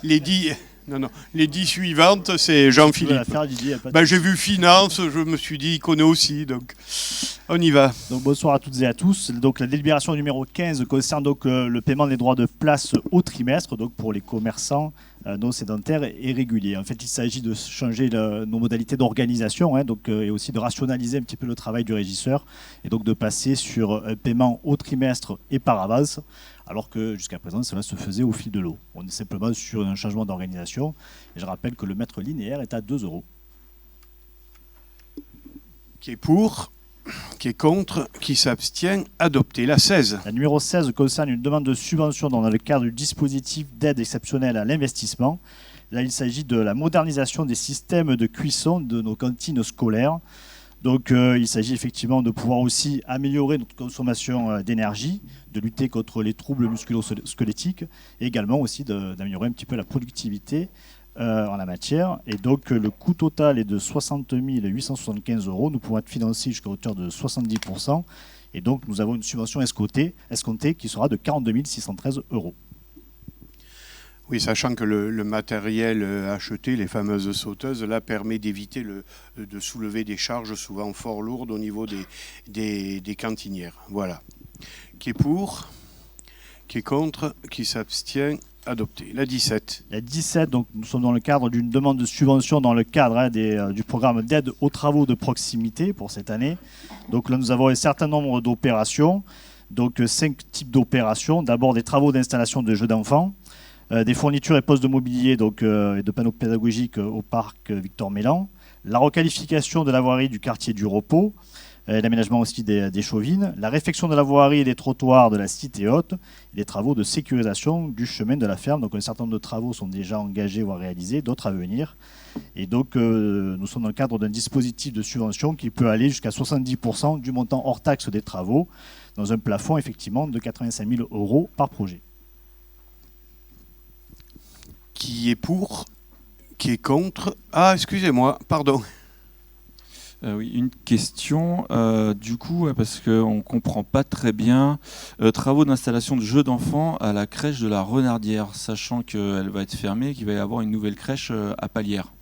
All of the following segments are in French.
Les 10, non, non, les 10 suivantes, c'est Jean-Philippe. J'ai vu finance, je me suis dit, il connaît aussi, donc on y va. Donc bonsoir à toutes et à tous. Donc la délibération numéro 15 concerne donc le paiement des droits de place au trimestre, donc pour les commerçants non sédentaires et réguliers. En fait, il s'agit de changer nos modalités d'organisation, et aussi de rationaliser un petit peu le travail du régisseur, et donc de passer sur un paiement au trimestre et par avance, alors que jusqu'à présent, cela se faisait au fil de l'eau. On est simplement sur un changement d'organisation, et je rappelle que le mètre linéaire est à 2 €. Qui est pour ? Qui est contre, qui s'abstient, adopté. La 16. La numéro 16 concerne une demande de subvention dans le cadre du dispositif d'aide exceptionnelle à l'investissement. Là, il s'agit de la modernisation des systèmes de cuisson de nos cantines scolaires. Donc, il s'agit effectivement de pouvoir aussi améliorer notre consommation d'énergie, de lutter contre les troubles musculo-squelettiques et également aussi d'améliorer un petit peu la productivité en la matière. Et donc le coût total est de 60 875 €. Nous pouvons être financés jusqu'à hauteur de 70%. Et donc nous avons une subvention escomptée qui sera de 42 613 €. Oui, sachant que le matériel acheté, les fameuses sauteuses, là, permet d'éviter de soulever des charges souvent fort lourdes au niveau des cantinières. Voilà. Qui est pour ? Qui est contre ? Qui s'abstient ? Adopté. La 17. La 17, donc nous sommes dans le cadre d'une demande de subvention dans le cadre du programme d'aide aux travaux de proximité pour cette année. Donc là, nous avons un certain nombre d'opérations, donc 5 types d'opérations. D'abord des travaux d'installation de jeux d'enfants, des fournitures et postes de mobilier et de panneaux pédagogiques au parc Victor Mélan, la requalification de la voirie du quartier du Repos, l'aménagement aussi des Chauvines, la réfection de la voirie et des trottoirs de la Cité Haute, et les travaux de sécurisation du chemin de la ferme. Donc un certain nombre de travaux sont déjà engagés voire réalisés, d'autres à venir. Et donc nous sommes dans le cadre d'un dispositif de subvention qui peut aller jusqu'à 70% du montant hors taxe des travaux, dans un plafond effectivement de 85 000 € par projet. Qui est pour ? Qui est contre ? Ah, excusez-moi, pardon. Oui, une question, du coup, parce qu'on ne comprend pas très bien. Travaux d'installation de jeux d'enfants à la crèche de la Renardière, sachant qu'elle va être fermée et qu'il va y avoir une nouvelle crèche à Palière.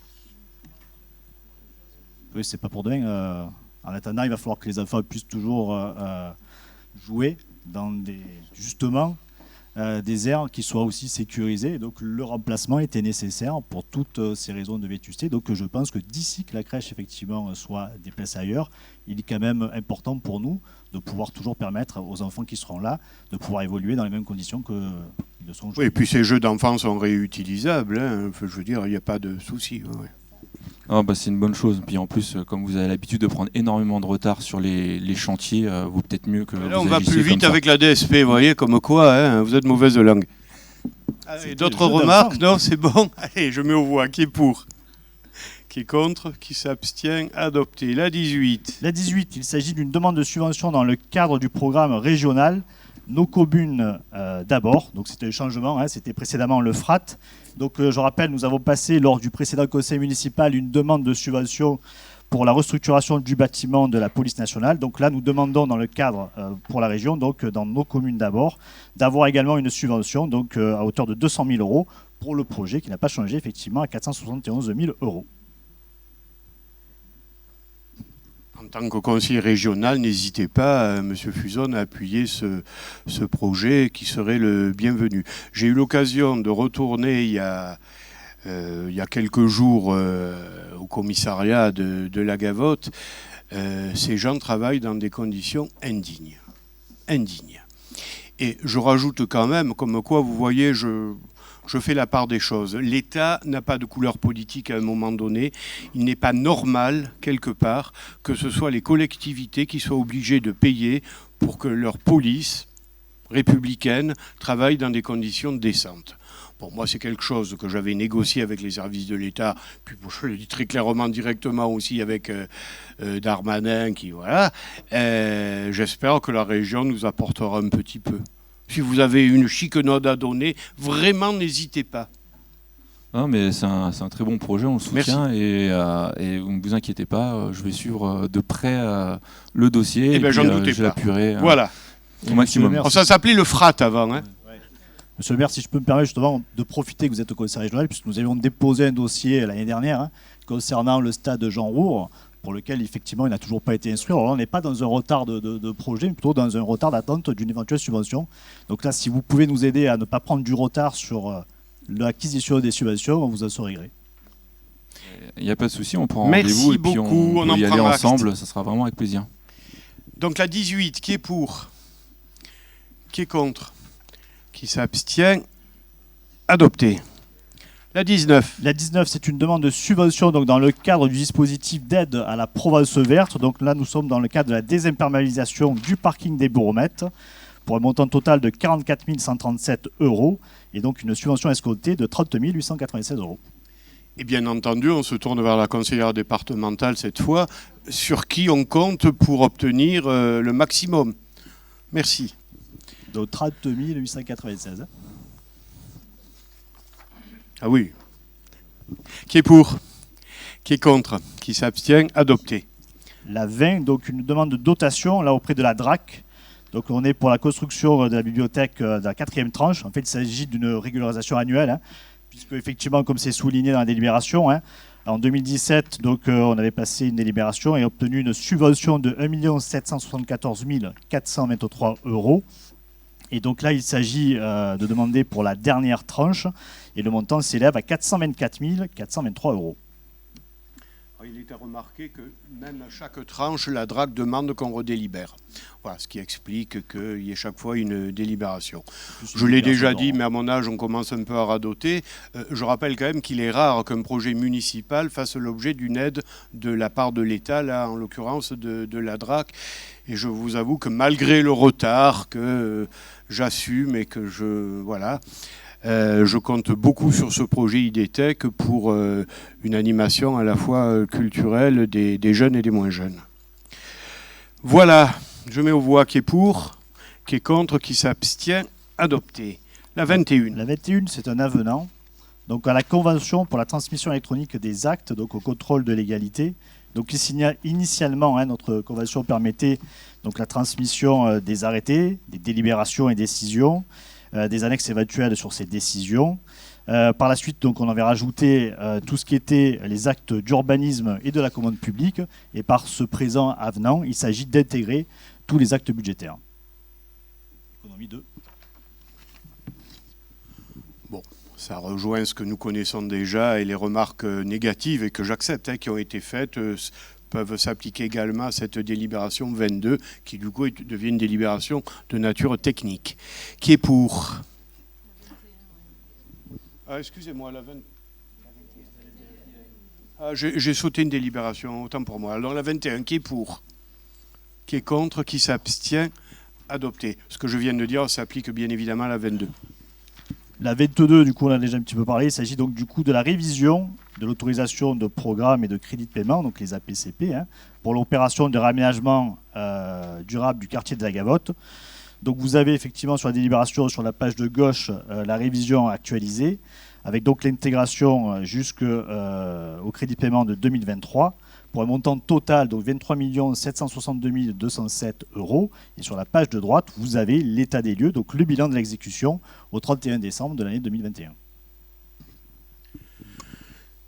Oui, c'est pas pour demain. En attendant, il va falloir que les enfants puissent toujours jouer dans des aires qui soient aussi sécurisées. Donc le remplacement était nécessaire pour toutes ces raisons de vétusté. Donc je pense que d'ici que la crèche effectivement soit déplacée ailleurs, il est quand même important pour nous de pouvoir toujours permettre aux enfants qui seront là de pouvoir évoluer dans les mêmes conditions qu'ils le sont aujourd'hui. Oui, et puis ces jeux d'enfants sont réutilisables, je veux dire, il n'y a pas de souci. Ouais. Oh, c'est une bonne chose. Puis en plus, comme vous avez l'habitude de prendre énormément de retard sur les chantiers, vaut peut-être mieux que là, vous on va plus vite comme avec la DSP, vous voyez, comme quoi, vous êtes mauvaise langue. Allez, d'autres remarques ? Non, c'est bon. Allez, je mets aux voix. Qui est pour ? Qui est contre ? Qui s'abstient ? Adopté. La 18. La 18, il s'agit d'une demande de subvention dans le cadre du programme régional Nos communes d'abord. Donc c'était le changement, c'était précédemment le FRAT. Donc je rappelle, nous avons passé lors du précédent conseil municipal une demande de subvention pour la restructuration du bâtiment de la police nationale. Donc là, nous demandons dans le cadre pour la région, donc dans nos communes d'abord, d'avoir également une subvention donc à hauteur de 200 000 € pour le projet qui n'a pas changé effectivement à 471 000 €. En tant que conseiller régional, n'hésitez pas, M. Fuson, à appuyer ce projet qui serait le bienvenu. J'ai eu l'occasion de retourner il y a quelques jours au commissariat de la Gavotte. Ces gens travaillent dans des conditions indignes. Et je rajoute quand même, comme quoi, vous voyez, je fais la part des choses. L'État n'a pas de couleur politique à un moment donné. Il n'est pas normal, quelque part, que ce soit les collectivités qui soient obligées de payer pour que leur police républicaine travaille dans des conditions décentes. Pour moi, c'est quelque chose que j'avais négocié avec les services de l'État, puis je le dis très clairement directement aussi avec Darmanin, qui voilà. J'espère que la région nous apportera un petit peu. Si vous avez une chiquenaude à donner, vraiment n'hésitez pas. Non, mais c'est un très bon projet, on le soutient. Et vous ne vous inquiétez pas, je vais suivre de près le dossier. J'en doutais je l'appuierai voilà. au maximum. Ça s'appelait le FRAT avant. Monsieur le maire, si je peux me permettre justement de profiter que vous êtes au conseil régional, puisque nous avions déposé un dossier l'année dernière concernant le stade Jean Roure, pour lequel effectivement il n'a toujours pas été instruit. Alors là, on n'est pas dans un retard de projet, mais plutôt dans un retard d'attente d'une éventuelle subvention. Donc là, si vous pouvez nous aider à ne pas prendre du retard sur l'acquisition des subventions, on vous en saurait gré. Il n'y a pas de souci, on prend Merci rendez-vous et puis beaucoup, on on en peut y aller prendra acte. ensemble, ça sera vraiment avec plaisir. Donc la 18, qui est pour? Qui est contre? Qui s'abstient? Adopté. La 19. La 19, c'est une demande de subvention donc dans le cadre du dispositif d'aide à la Provence verte. Donc là, nous sommes dans le cadre de la désimperméabilisation du parking des Bourremettes pour un montant total de 44 137 € et donc une subvention escomptée de 30 896 €. Et bien entendu, on se tourne vers la conseillère départementale cette fois, sur qui on compte pour obtenir le maximum. Merci. Donc 30 896. Ah oui. Qui est pour? Qui est contre? Qui s'abstient? Adopté. La 20, donc une demande de dotation là auprès de la DRAC. Donc on est pour la construction de la bibliothèque de la 4e tranche. En fait, il s'agit d'une régularisation annuelle, puisque effectivement, comme c'est souligné dans la délibération, en 2017, donc, on avait passé une délibération et obtenu une subvention de 1 774 423 €. Et donc là, il s'agit de demander pour la dernière tranche, et le montant s'élève à 424 423 €. Il est à remarquer que même à chaque tranche, la DRAC demande qu'on redélibère. Voilà, ce qui explique qu'il y ait chaque fois une délibération. Je l'ai déjà dit, mais à mon âge, on commence un peu à radoter. Je rappelle quand même qu'il est rare qu'un projet municipal fasse l'objet d'une aide de la part de l'État, là, en l'occurrence de la DRAC. Et je vous avoue que malgré le retard que j'assume et que je compte beaucoup sur ce projet IDTech pour une animation à la fois culturelle des jeunes et des moins jeunes. Voilà, je mets aux voix qui est pour, qui est contre, qui s'abstient, adopté. La 21. La 21, c'est un avenant donc à la convention pour la transmission électronique des actes, donc au contrôle de légalité. Donc initialement, notre convention permettait donc la transmission des arrêtés, des délibérations et décisions, des annexes éventuelles sur ces décisions. Par la suite, donc, on avait rajouté tout ce qui était les actes d'urbanisme et de la commande publique. Et par ce présent avenant, il s'agit d'intégrer tous les actes budgétaires. Économie 2. Bon, ça rejoint ce que nous connaissons déjà et les remarques négatives et que j'accepte qui ont été faites peuvent s'appliquer également à cette délibération 22 qui du coup devient une délibération de nature technique. Qui est pour? Ah, excusez-moi, la 20. Ah, j'ai sauté une délibération, autant pour moi. Alors la 21, qui est pour? Qui est contre? Qui s'abstient? Adopté. Ce que je viens de dire s'applique bien évidemment à la 22. La 22, du coup, on a déjà un petit peu parlé. Il s'agit donc du coup de la révision de l'autorisation de programme et de crédit de paiement, donc les APCP, pour l'opération de réaménagement durable du quartier de la Gavotte. Donc vous avez effectivement sur la délibération, sur la page de gauche, la révision actualisée, avec donc l'intégration jusqu'au crédit de paiement de 2023, pour un montant total de 23 762 207 €. Et sur la page de droite, vous avez l'état des lieux, donc le bilan de l'exécution au 31 décembre de l'année 2021.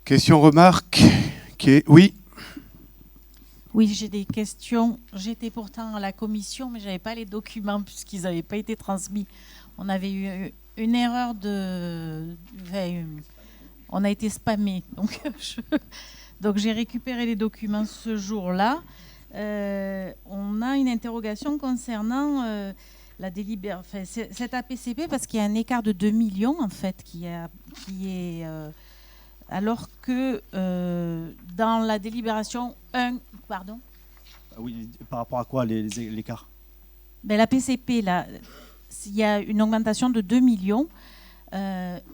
Question, remarque Oui. Oui, j'ai des questions. J'étais pourtant à la commission, mais je n'avais pas les documents puisqu'ils n'avaient pas été transmis. On avait eu une erreur on a été spammé. Donc j'ai récupéré les documents ce jour-là. On a une interrogation concernant cette APCP parce qu'il y a un écart de 2 millions en fait qui est alors que dans la délibération 1, pardon. Oui, par rapport à quoi l'écart? La PCP, là, il y a une augmentation de 2 millions,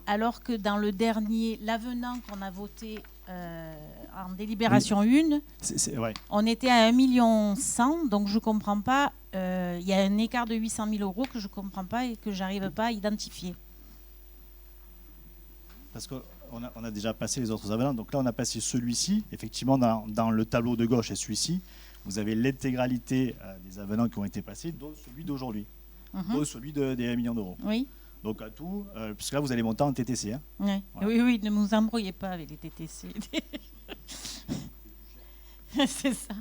alors que dans le dernier, l'avenant qu'on a voté en délibération 1, on était à 1 100 000, donc je ne comprends pas. Il y a un écart de 800 000 € que je ne comprends pas et que je n'arrive pas à identifier. Parce qu'on a déjà passé les autres avenants, donc là on a passé celui-ci, effectivement dans le tableau de gauche et celui-ci, vous avez l'intégralité des avenants qui ont été passés, dont celui d'aujourd'hui, dont celui des 1 million d'euros. Oui. Donc à tout, puisque là vous allez monter en TTC. Hein. Ouais. Voilà. Oui, oui, ne vous embrouillez pas avec les TTC. C'est ça.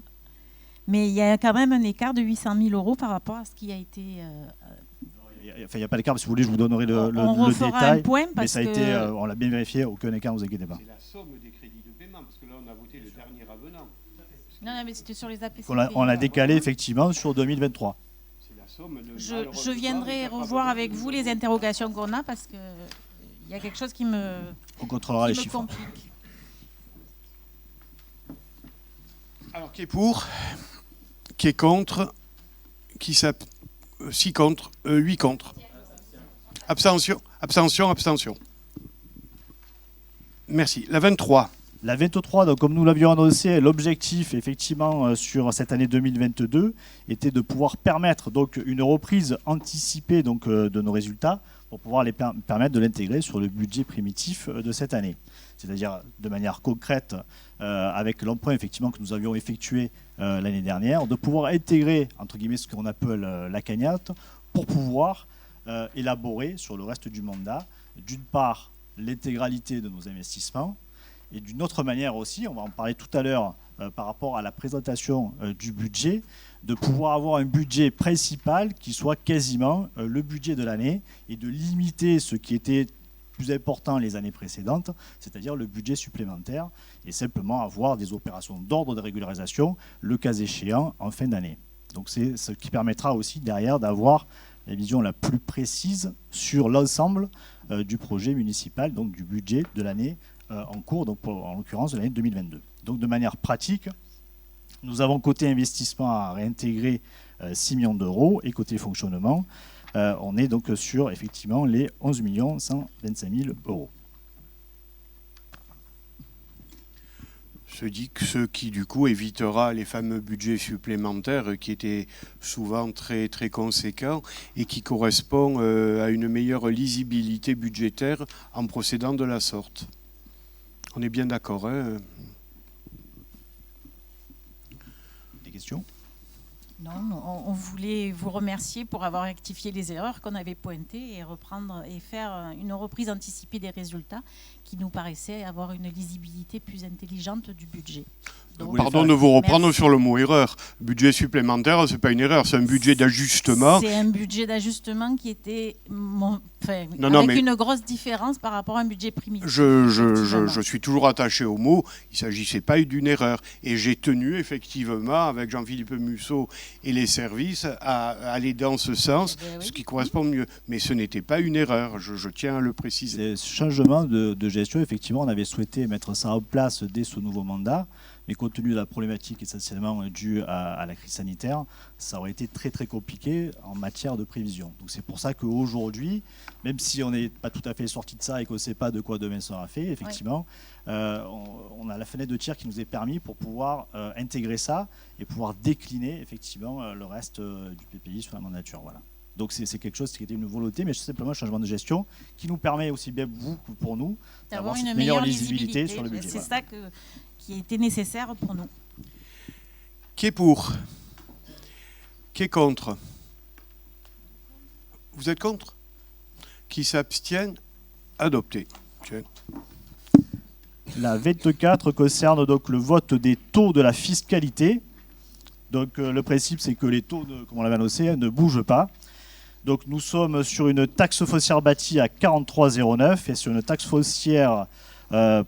Mais il y a quand même un écart de 800 000 euros par rapport à ce qui a été... Il n'y a pas d'écart, mais si vous voulez, je vous donnerai on le refera détail. un point Mais parce ça a que... été, on l'a bien vérifié, aucun écart, ne vous inquiétez pas. C'est la somme des crédits de paiement, parce que là, on a voté le dernier avenant. Non, non, mais c'était sur les APCP. On l'a décalé effectivement sur 2023. C'est la somme de... Je viendrai revoir avec vous les interrogations qu'on a parce qu'il y a quelque chose qui me, On contrôlera les qui me chiffres. complique. Alors, qui est pour? Qui est contre? 6 contre, 8 contre. Abstention, abstention, abstention. Merci. La 23. La 23, donc, comme nous l'avions annoncé, l'objectif effectivement sur cette année 2022 était de pouvoir permettre donc une reprise anticipée donc, de nos résultats pour pouvoir les permettre de l'intégrer sur le budget primitif de cette année. C'est-à-dire de manière concrète avec l'emprunt effectivement que nous avions effectué l'année dernière, de pouvoir intégrer entre guillemets ce qu'on appelle la cagnotte pour pouvoir élaborer sur le reste du mandat d'une part l'intégralité de nos investissements. Et d'une autre manière aussi, on va en parler tout à l'heure par rapport à la présentation du budget, de pouvoir avoir un budget principal qui soit quasiment le budget de l'année et de limiter ce qui était plus important les années précédentes, c'est-à-dire le budget supplémentaire, et simplement avoir des opérations d'ordre de régularisation, le cas échéant, en fin d'année. Donc c'est ce qui permettra aussi derrière d'avoir la vision la plus précise sur l'ensemble du projet municipal, donc du budget de l'année en cours, donc en l'occurrence de l'année 2022. Donc de manière pratique, nous avons côté investissement à réintégrer 6 millions d'euros et côté fonctionnement, on est donc sur effectivement les 11 125 000 euros. Ce qui du coup évitera les fameux budgets supplémentaires qui étaient souvent très, très conséquents et qui correspondent à une meilleure lisibilité budgétaire en procédant de la sorte. On est bien d'accord, hein? Des questions? Non, on voulait vous remercier pour avoir rectifié les erreurs qu'on avait pointées et reprendre et faire une reprise anticipée des résultats qui nous paraissait avoir une lisibilité plus intelligente du budget. Donc, pardon de vous reprendre merci. sur le mot erreur. Budget supplémentaire, c'est pas une erreur, c'est un budget d'ajustement. C'est un budget d'ajustement qui était mais une grosse différence par rapport à un budget primitif. Je suis toujours attaché au mot. Il ne s'agissait pas d'une erreur. Et j'ai tenu effectivement, avec Jean-Philippe Musso et les services, à aller dans ce sens, Oui. ce qui correspond mieux. Mais ce n'était pas une erreur, je tiens à le préciser. Ce changement de gestion, effectivement, on avait souhaité mettre ça en place dès ce nouveau mandat. Mais compte tenu de la problématique essentiellement due à la crise sanitaire, ça aurait été très très compliqué en matière de prévision. Donc c'est pour ça qu'aujourd'hui, même si on n'est pas tout à fait sorti de ça et qu'on ne sait pas de quoi demain sera fait, effectivement, on a la fenêtre de tir qui nous est permis pour pouvoir intégrer ça et pouvoir décliner effectivement le reste du PPI sur la mandature. Voilà. Donc c'est quelque chose qui était une volonté, mais c'est simplement un changement de gestion qui nous permet aussi bien vous que pour nous d'avoir une meilleure lisibilité sur le budget. C'est ça qui était nécessaire pour nous. Qui est pour? Qui est contre? Vous êtes contre? Qui s'abstient? Adopté. Okay. La 24 concerne donc le vote des taux de la fiscalité. Donc le principe, c'est que les taux, comme on l'avait annoncé, ne bougent pas. Donc nous sommes sur une taxe foncière bâtie à 43,09 et sur une taxe foncière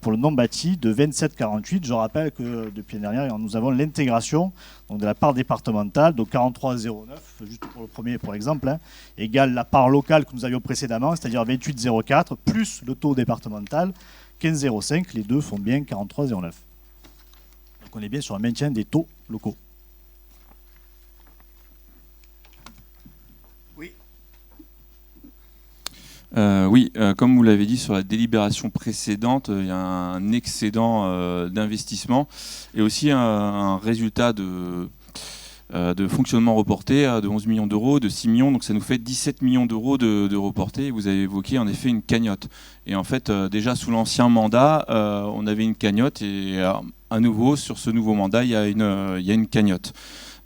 pour le non bâti de 27,48. Je rappelle que depuis l'année dernière, nous avons l'intégration de la part départementale, donc 43,09, juste pour le premier pour exemple, égale la part locale que nous avions précédemment, c'est-à-dire 28,04, plus le taux départemental, 15,05. Les deux font bien 43,09. Donc on est bien sur un maintien des taux locaux. Comme vous l'avez dit sur la délibération précédente, il y a un excédent d'investissement et aussi un résultat de fonctionnement reporté de 11 millions d'euros, de 6 millions, donc ça nous fait 17 millions d'euros de reporté. Vous avez évoqué en effet une cagnotte. Et en fait, déjà sous l'ancien mandat, on avait une cagnotte et à nouveau, sur ce nouveau mandat, il y a une cagnotte.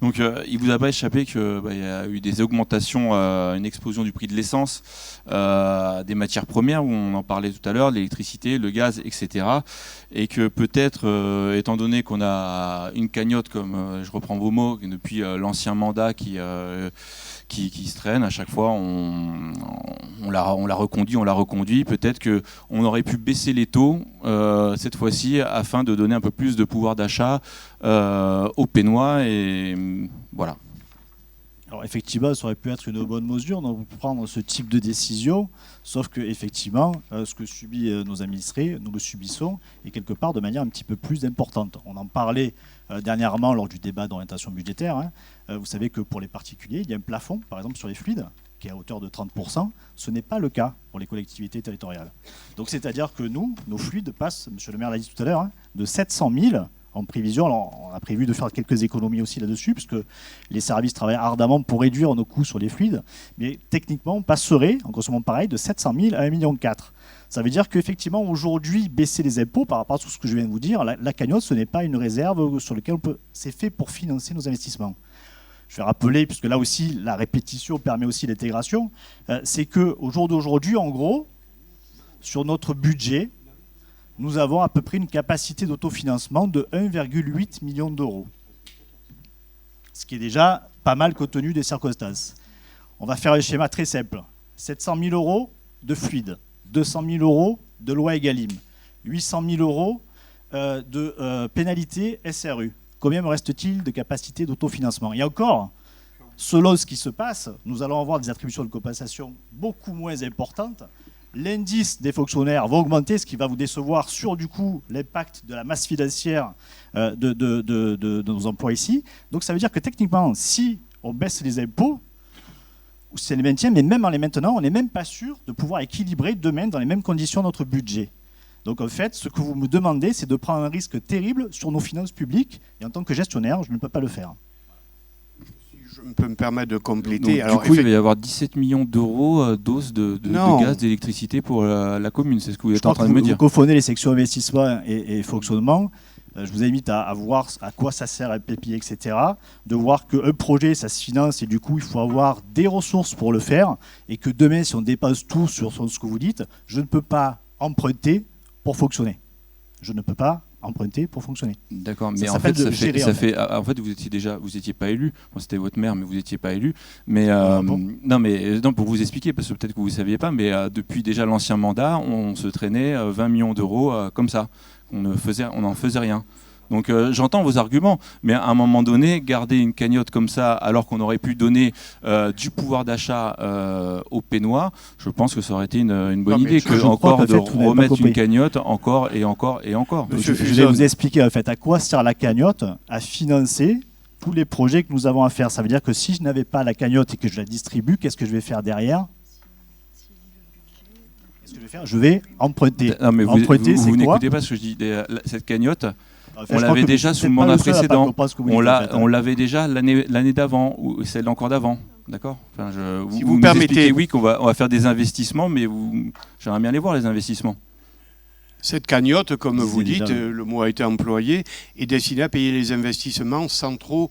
Donc il vous a pas échappé qu'il y a eu des augmentations, une explosion du prix de l'essence, des matières premières, où on en parlait tout à l'heure, l'électricité, le gaz, etc. Et que peut-être, étant donné qu'on a une cagnotte, comme je reprends vos mots, depuis l'ancien mandat qui se traîne, à chaque fois on la reconduit, peut-être qu'on aurait pu baisser les taux cette fois-ci afin de donner un peu plus de pouvoir d'achat aux Pénois, et voilà. Alors effectivement, ça aurait pu être une bonne mesure de prendre ce type de décision, sauf que effectivement, ce que subissent nos administrés, nous le subissons, et quelque part de manière un petit peu plus importante. On en parlait dernièrement lors du débat d'orientation budgétaire. Vous savez que pour les particuliers, il y a un plafond, par exemple sur les fluides, qui est à hauteur de 30%. Ce n'est pas le cas pour les collectivités territoriales. Donc c'est-à-dire que nous, nos fluides passent, monsieur le maire l'a dit tout à l'heure, de 700 000 en prévision. Alors, on a prévu de faire quelques économies aussi là-dessus, puisque les services travaillent ardemment pour réduire nos coûts sur les fluides. Mais techniquement, on passerait, en consommant pareil, de 700 000 à 1,4 million. Ça veut dire qu'effectivement, aujourd'hui, baisser les impôts, par rapport à tout ce que je viens de vous dire, la cagnotte, ce n'est pas une réserve sur laquelle c'est fait pour financer nos investissements. Je vais rappeler, puisque là aussi, la répétition permet aussi l'intégration, c'est qu'au jour d'aujourd'hui, en gros, sur notre budget, nous avons à peu près une capacité d'autofinancement de 1,8 million d'euros. Ce qui est déjà pas mal compte tenu des circonstances. On va faire un schéma très simple. 700 000 euros de fluide, 200 000 euros de loi Egalim, 800 000 euros de pénalité SRU. Combien me reste-t-il de capacité d'autofinancement? Et encore, selon ce qui se passe, nous allons avoir des attributions de compensation beaucoup moins importantes. L'indice des fonctionnaires va augmenter, ce qui va vous décevoir sur du coup l'impact de la masse financière de nos emplois ici. Donc ça veut dire que techniquement, si on baisse les impôts, ou si on les maintient, mais même en les maintenant, on n'est même pas sûr de pouvoir équilibrer demain dans les mêmes conditions notre budget. Donc en fait, ce que vous me demandez, c'est de prendre un risque terrible sur nos finances publiques, et en tant que gestionnaire, je ne peux pas le faire. Je peux me permettre de compléter. Donc, alors, du coup, il va y avoir 17 millions d'euros doses de gaz, d'électricité pour la commune. C'est ce que vous êtes en train de me dire. Vous confondez les sections investissement et fonctionnement. Je vous invite à voir à quoi ça sert un PPI, etc. De voir qu'un projet, ça se finance et du coup, il faut avoir des ressources pour le faire. Et que demain, si on dépasse tout sur ce que vous dites, je ne peux pas emprunter pour fonctionner. Je ne peux pas emprunter pour fonctionner. D'accord, mais en fait, vous étiez pas élu. Bon, c'était votre maire, mais vous n'étiez pas élu. Mais non, pour vous expliquer, parce que peut-être que vous ne saviez pas, mais depuis déjà l'ancien mandat, on se traînait 20 millions d'euros comme ça. On n'en faisait rien. Donc j'entends vos arguments, mais à un moment donné, garder une cagnotte comme ça, alors qu'on aurait pu donner du pouvoir d'achat aux Pénois, je pense que ça aurait été une bonne idée que de remettre une cagnotte encore et encore et encore. Je vais vous expliquer en fait à quoi sert la cagnotte, à financer tous les projets que nous avons à faire. Ça veut dire que si je n'avais pas la cagnotte et que je la distribue, qu'est-ce que je vais faire derrière ? Qu'est-ce que je vais faire ? Je vais emprunter. Non, mais vous n'écoutez pas ce que je dis. Cette cagnotte, on l'avait déjà sous le mandat précédent. On l'avait déjà l'année d'avant, ou celle encore d'avant. D'accord. Enfin, si vous permettez, oui, qu'on va faire des investissements, mais j'aimerais bien les voir, les investissements. Cette cagnotte, comme vous dites, le mot a été employé, est destinée à payer les investissements sans trop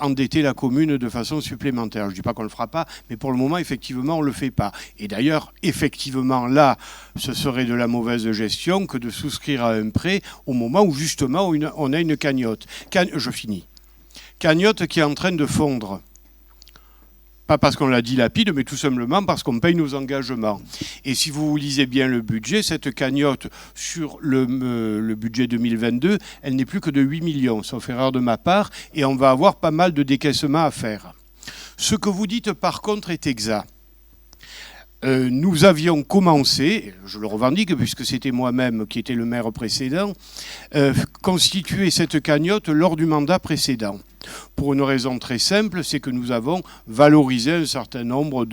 endetter la commune de façon supplémentaire. Je ne dis pas qu'on ne le fera pas, mais pour le moment, effectivement, on ne le fait pas. Et d'ailleurs, effectivement, là, ce serait de la mauvaise gestion que de souscrire à un prêt au moment où, justement, on a une cagnotte. Je finis. Cagnotte qui est en train de fondre. Pas parce qu'on la dilapide, mais tout simplement parce qu'on paye nos engagements. Et si vous lisez bien le budget, cette cagnotte sur le budget 2022, elle n'est plus que de 8 millions, sauf erreur de ma part, et on va avoir pas mal de décaissements à faire. Ce que vous dites par contre est exact. Nous avions commencé, je le revendique puisque c'était moi-même qui était le maire précédent, constituer cette cagnotte lors du mandat précédent. Pour une raison très simple, c'est que nous avons valorisé un certain nombre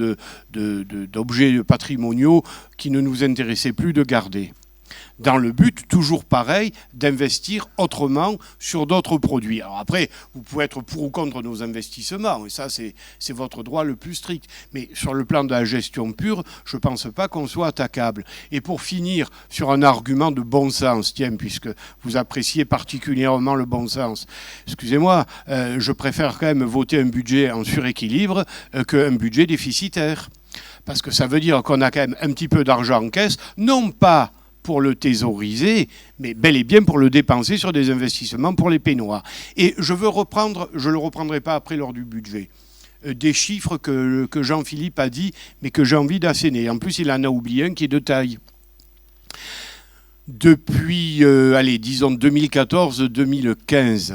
d'objets patrimoniaux qui ne nous intéressaient plus de garder. dans le but, toujours pareil, d'investir autrement sur d'autres produits. Alors après, vous pouvez être pour ou contre nos investissements, et ça, c'est votre droit le plus strict. Mais sur le plan de la gestion pure, je ne pense pas qu'on soit attaquable. Et pour finir sur un argument de bon sens, tiens, puisque vous appréciez particulièrement le bon sens, excusez-moi, je préfère quand même voter un budget en suréquilibre qu'un budget déficitaire. Parce que ça veut dire qu'on a quand même un petit peu d'argent en caisse, non pas pour le thésauriser, mais bel et bien pour le dépenser sur des investissements pour les Pénois. Et je veux reprendre, je ne le reprendrai pas après lors du budget, des chiffres que Jean-Philippe a dit, mais que j'ai envie d'asséner. En plus, il en a oublié un qui est de taille. Depuis, disons 2014-2015,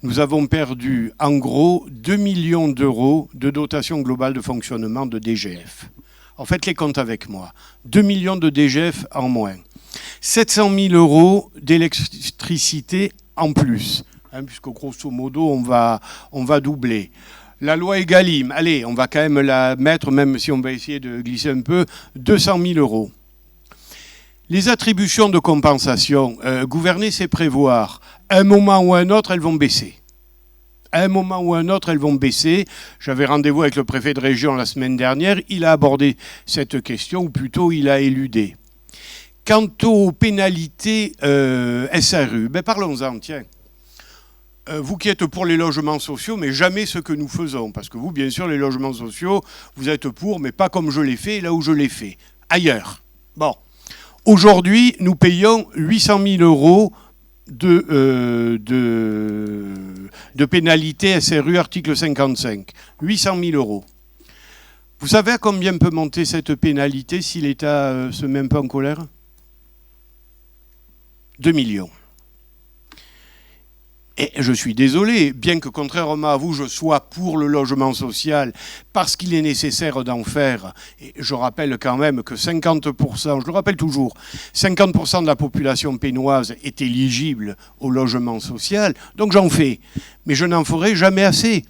nous avons perdu en gros 2 millions d'euros de dotation globale de fonctionnement de DGF. En fait, les comptes avec moi. 2 millions de DGF en moins. 700 000 euros d'électricité en plus, puisque grosso modo, on va doubler. La loi Egalim, allez, on va quand même la mettre, même si on va essayer de glisser un peu, 200 000 euros. Les attributions de compensation, gouverner, c'est prévoir. À un moment ou à un autre, elles vont baisser. À un moment ou à un autre, elles vont baisser. J'avais rendez-vous avec le préfet de région la semaine dernière. Il a abordé cette question, ou plutôt il a éludé. Quant aux pénalités SRU, parlons-en, tiens. Vous qui êtes pour les logements sociaux, mais jamais ce que nous faisons. Parce que vous, bien sûr, les logements sociaux, vous êtes pour, mais pas comme je l'ai fait, là où je l'ai fait. Ailleurs. Bon. Aujourd'hui, nous payons 800 000 euros de pénalité SRU article 55. 800 000 euros. Vous savez à combien peut monter cette pénalité si l'État se met un peu en colère ? 2 millions. Et je suis désolé, bien que contrairement à vous, je sois pour le logement social, parce qu'il est nécessaire d'en faire. Et je rappelle quand même que 50%, je le rappelle toujours, 50% de la population pénoise est éligible au logement social, donc j'en fais. Mais je n'en ferai jamais assez.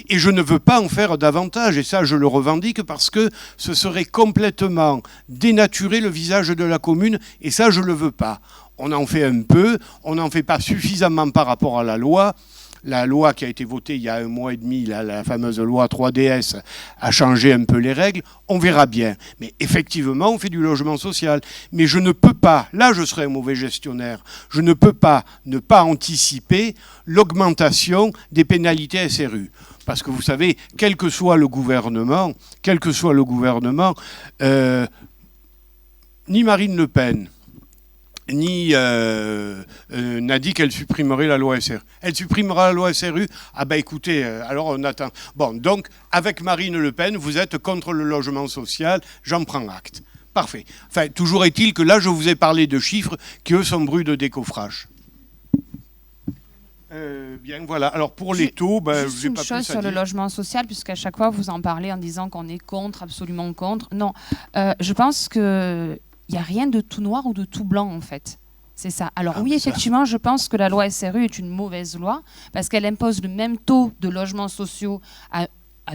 Et je ne veux pas en faire davantage, et ça je le revendique parce que ce serait complètement dénaturer le visage de la commune, et ça je ne le veux pas. On en fait un peu, on n'en fait pas suffisamment par rapport à la loi. La loi qui a été votée il y a 1 mois et demi, la fameuse loi 3DS, a changé un peu les règles. On verra bien. Mais effectivement, on fait du logement social. Mais je ne peux pas, là je serais un mauvais gestionnaire, je ne peux pas ne pas anticiper l'augmentation des pénalités SRU. Parce que vous savez, quel que soit le gouvernement, ni Marine Le Pen, ni n'a dit qu'elle supprimerait la loi SRU. Elle supprimera la loi SRU. Ah ben écoutez, alors on attend. Bon, donc avec Marine Le Pen, vous êtes contre le logement social, j'en prends acte. Parfait. Enfin, toujours est-il que là, je vous ai parlé de chiffres qui, eux, sont bruits de décoffrage. Bien, voilà. Alors pour les taux, juste une chose sur le logement social, puisqu'à chaque fois vous en parlez en disant qu'on est contre, absolument contre. Non, je pense que il n'y a rien de tout noir ou de tout blanc, en fait. C'est ça. Alors oui, effectivement, je pense que la loi SRU est une mauvaise loi parce qu'elle impose le même taux de logements sociaux à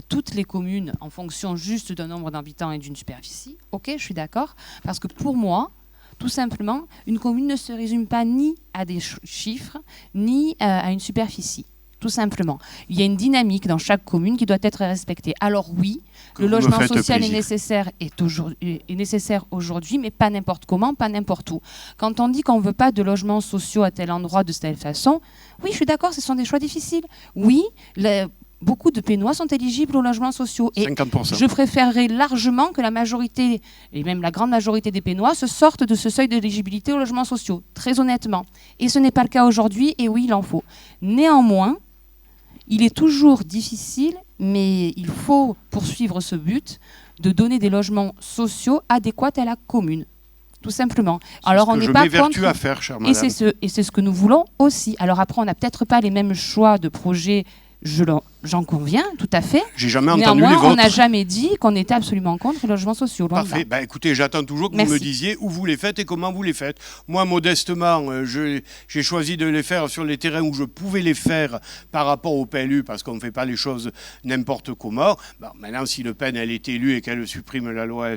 toutes les communes en fonction juste d'un nombre d'habitants et d'une superficie. Ok, je suis d'accord. Parce que pour moi, tout simplement, une commune ne se résume pas ni à des chiffres, ni à une superficie. Tout simplement. Il y a une dynamique dans chaque commune qui doit être respectée. Alors oui, le logement social est nécessaire aujourd'hui, mais pas n'importe comment, pas n'importe où. Quand on dit qu'on ne veut pas de logements sociaux à tel endroit, de telle façon, oui, je suis d'accord, ce sont des choix difficiles. Oui, beaucoup de Pénois sont éligibles aux logements sociaux. Et 50%. Je préférerais largement que la majorité, et même la grande majorité des Pénois, se sortent de ce seuil d'éligibilité aux logements sociaux, très honnêtement. Et ce n'est pas le cas aujourd'hui, et oui, il en faut. Néanmoins, il est toujours difficile, mais il faut poursuivre ce but de donner des logements sociaux adéquats à la commune, tout simplement. Alors on n'est pas contre. À faire, chère madame. Et c'est ce que nous voulons aussi. Alors après, on n'a peut-être pas les mêmes choix de projets. j'en conviens, tout à fait. J'ai jamais entendu Néanmoins, les vôtres. on n'a jamais dit qu'on était absolument contre les logements sociaux. Loin de là. Parfait. Bah, écoutez, j'attends toujours que Merci. vous me disiez où vous les faites et comment vous les faites. Moi, modestement, j'ai choisi de les faire sur les terrains où je pouvais les faire par rapport au PLU, parce qu'on ne fait pas les choses n'importe comment. Bon, maintenant, si Le Pen, elle est élue et qu'elle supprime la loi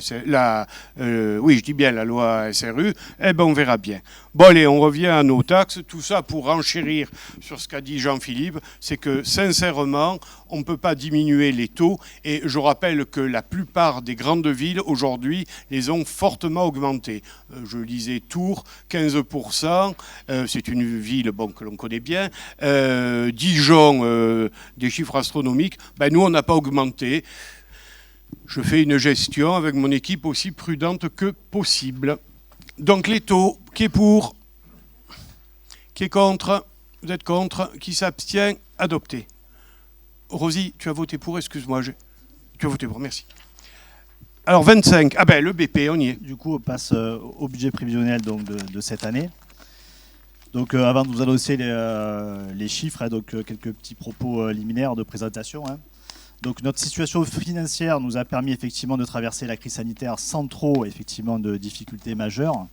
oui, je dis bien la loi SRU, eh ben, on verra bien. Bon, allez, on revient à nos taxes. Tout ça pour renchérir sur ce qu'a dit Jean-Philippe, c'est que, sincèrement, on ne peut pas diminuer les taux. Et je rappelle que la plupart des grandes villes, aujourd'hui, les ont fortement augmentés. Je lisais Tours, 15%. C'est une ville que l'on connaît bien. Dijon, des chiffres astronomiques. Ben, nous, on n'a pas augmenté. Je fais une gestion avec mon équipe aussi prudente que possible. Donc les taux, qui est pour? Qui est contre? Vous êtes contre? Qui s'abstient? Adopté. Rosie, tu as voté pour, excuse-moi. Tu as voté pour, merci. Alors 25, ah ben le BP, on y est. Du coup, on passe au budget prévisionnel donc, de cette année. Donc avant de vous annoncer les chiffres, donc quelques petits propos liminaires de présentation. Donc notre situation financière nous a permis effectivement de traverser la crise sanitaire sans trop effectivement de difficultés majeures,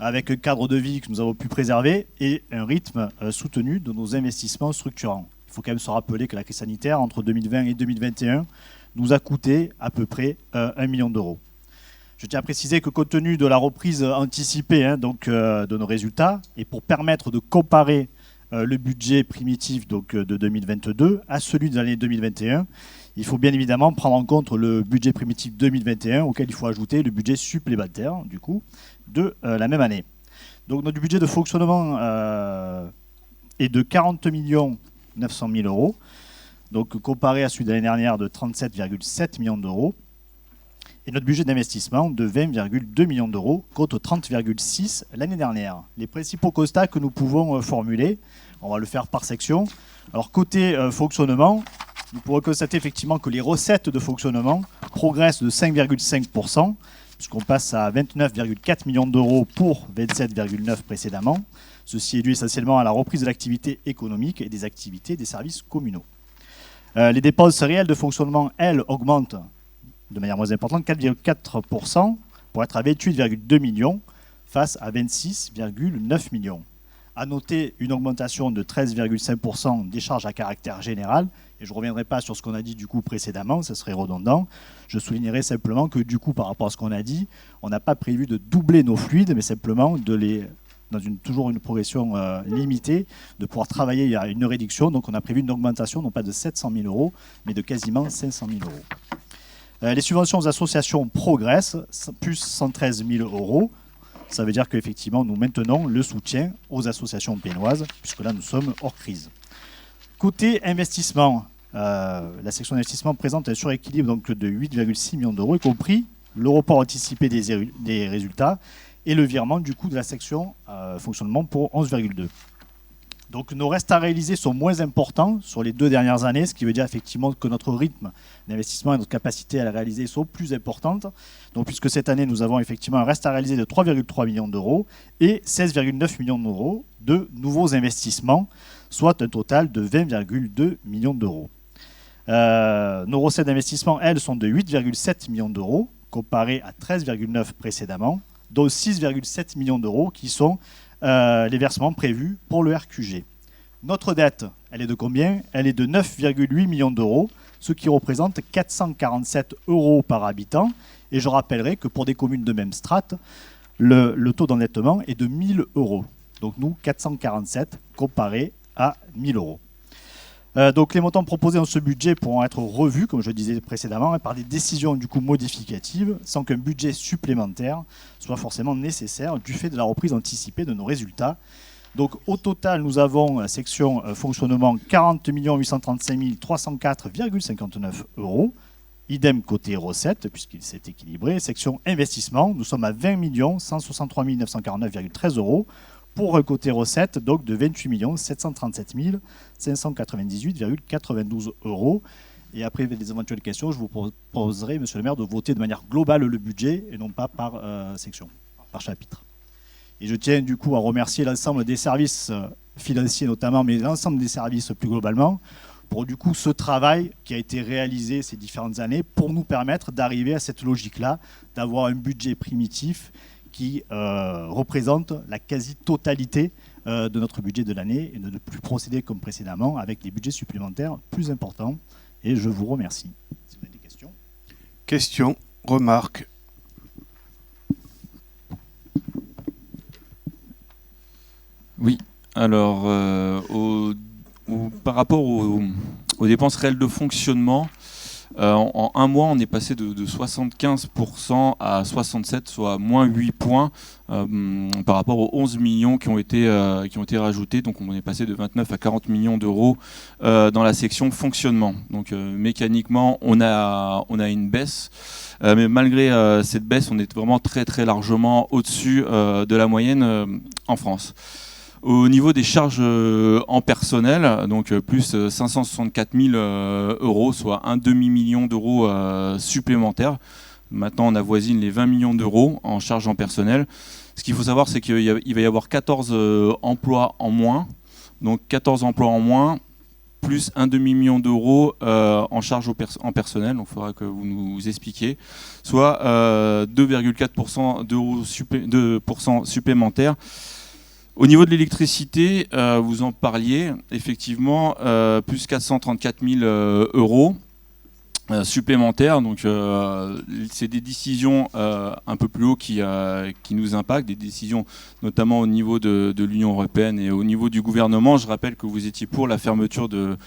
avec un cadre de vie que nous avons pu préserver et un rythme soutenu de nos investissements structurants. Il faut quand même se rappeler que la crise sanitaire entre 2020 et 2021 nous a coûté à peu près 1 million d'euros. Je tiens à préciser que compte tenu de la reprise anticipée de nos résultats et pour permettre de comparer le budget primitif de 2022 à celui de l'année 2021, il faut bien évidemment prendre en compte le budget primitif 2021 auquel il faut ajouter le budget supplémentaire du coup, de la même année. Donc notre budget de fonctionnement est de 40 900 000 euros, donc comparé à celui de l'année dernière de 37,7 millions d'euros, et notre budget d'investissement de 20,2 millions d'euros contre 30,6 l'année dernière. Les principaux constats que nous pouvons formuler, on va le faire par section. Alors côté fonctionnement, nous pourrons constater effectivement que les recettes de fonctionnement progressent de 5,5%, puisqu'on passe à 29,4 millions d'euros pour 27,9 précédemment. Ceci est dû essentiellement à la reprise de l'activité économique et des activités des services communaux. Les dépenses réelles de fonctionnement, elles, augmentent de manière moins importante, 4,4%, pour être à 28,2 millions face à 26,9 millions. À noter une augmentation de 13,5% des charges à caractère général, et je ne reviendrai pas sur ce qu'on a dit du coup précédemment, ce serait redondant. Je soulignerai simplement que du coup, par rapport à ce qu'on a dit, on n'a pas prévu de doubler nos fluides, mais simplement dans toujours une progression limitée, de pouvoir travailler, il y a une réduction, donc on a prévu une augmentation non pas de 700 000 euros, mais de quasiment 500 000 euros. Les subventions aux associations progressent, plus 113 000 euros. Ça veut dire qu'effectivement, nous maintenons le soutien aux associations pénoises, puisque là, nous sommes hors crise. Côté investissement, la section d'investissement présente un suréquilibre donc, de 8,6 millions d'euros, y compris le report anticipé des résultats et le virement du coût de la section fonctionnement pour 11,2. Donc nos restes à réaliser sont moins importants sur les 2 dernières années, ce qui veut dire effectivement que notre rythme d'investissement et notre capacité à les réaliser sont plus importantes. Donc puisque cette année nous avons effectivement un reste à réaliser de 3,3 millions d'euros et 16,9 millions d'euros de nouveaux investissements, soit un total de 20,2 millions d'euros. Nos recettes d'investissement, elles, sont de 8,7 millions d'euros, comparées à 13,9 précédemment, dont 6,7 millions d'euros qui sont les versements prévus pour le RQG. Notre dette, elle est de combien? Elle est de 9,8 millions d'euros, ce qui représente 447 euros par habitant. Et je rappellerai que pour des communes de même strate, le taux d'endettement est de 1 000 euros. Donc nous, 447 comparé à 1 000 euros. Donc les montants proposés dans ce budget pourront être revus, comme je le disais précédemment, par des décisions du coup modificatives, sans qu'un budget supplémentaire soit forcément nécessaire du fait de la reprise anticipée de nos résultats. Donc au total, nous avons la section fonctionnement 40 835 304,59 euros. Idem côté recettes, puisqu'il s'est équilibré. Section investissement, nous sommes à 20 163 949,13 euros. Pour un côté recette, donc de 28 737 598,92 euros. Et après les éventuelles questions, je vous proposerai, monsieur le maire, de voter de manière globale le budget et non pas par section, par chapitre. Et je tiens du coup à remercier l'ensemble des services financiers notamment, mais l'ensemble des services plus globalement, pour du coup ce travail qui a été réalisé ces différentes années pour nous permettre d'arriver à cette logique-là, d'avoir un budget primitif qui représente la quasi-totalité de notre budget de l'année et de ne plus procéder comme précédemment avec des budgets supplémentaires plus importants. Et je vous remercie. Si vous avez des questions. Questions, remarques? Oui, alors par rapport aux dépenses réelles de fonctionnement, en un mois, on est passé de 75% à 67%, soit moins 8 points par rapport aux 11 millions qui ont été rajoutés. Donc on est passé de 29 à 40 millions d'euros dans la section fonctionnement. Donc mécaniquement, on a une baisse. Mais malgré cette baisse, on est vraiment très très largement au-dessus de la moyenne en France. Au niveau des charges en personnel, donc plus 564 000 euros, soit un demi-million d'euros supplémentaires. Maintenant, on avoisine les 20 millions d'euros en charges en personnel. Ce qu'il faut savoir, c'est qu'il va y avoir 14 emplois en moins. Donc 14 emplois en moins, plus un demi-million d'euros en charges en personnel. Donc il faudra que vous nous expliquiez. Soit 2,4% d'euros supplémentaires. Au niveau de l'électricité, vous en parliez, effectivement, plus 434 000 euros supplémentaires. Donc, c'est des décisions un peu plus haut qui nous impactent, des décisions notamment au niveau de l'Union européenne et au niveau du gouvernement. Je rappelle que vous étiez pour la fermeture de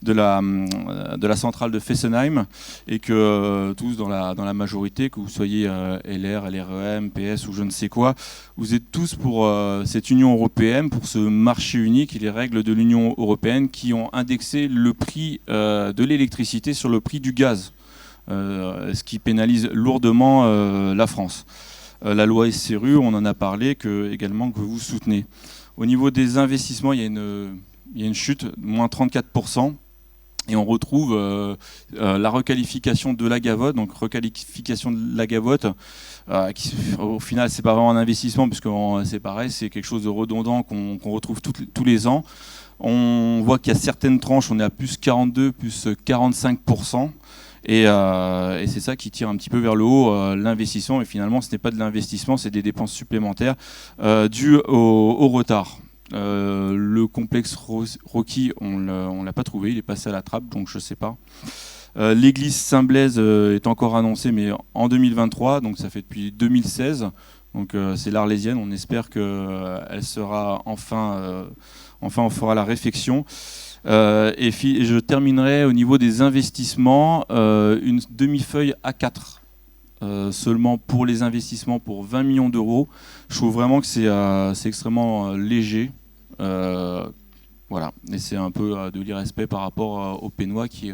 la centrale de Fessenheim et que tous dans la majorité, que vous soyez LR, LREM, PS ou je ne sais quoi, vous êtes tous pour cette Union européenne, pour ce marché unique et les règles de l'Union européenne qui ont indexé le prix de l'électricité sur le prix du gaz, ce qui pénalise lourdement la France. La loi SRU, on en a parlé également que vous soutenez. Au niveau des investissements, il y a une chute, moins 34%. Et on retrouve la requalification de la Gavotte, donc requalification de la Gavotte, qui au final c'est pas vraiment un investissement puisque c'est pareil, c'est quelque chose de redondant qu'on retrouve tous les ans. On voit qu'il y a certaines tranches, on est à plus 42, plus 45%. Et c'est ça qui tire un petit peu vers le haut l'investissement. Et finalement, ce n'est pas de l'investissement, c'est des dépenses supplémentaires dues au retard. Le complexe Rocky, on l'a pas trouvé, il est passé à la trappe, donc je sais pas. L'église Saint-Blaise est encore annoncée, mais en 2023, donc ça fait depuis 2016. Donc c'est l'Arlésienne, on espère qu'elle sera enfin on fera la réfection. Et je terminerai au niveau des investissements, une demi-feuille A4 seulement pour les investissements pour 20 millions d'euros. Je trouve vraiment que c'est extrêmement léger. Voilà, et c'est un peu de l'irrespect par rapport aux Pénois qui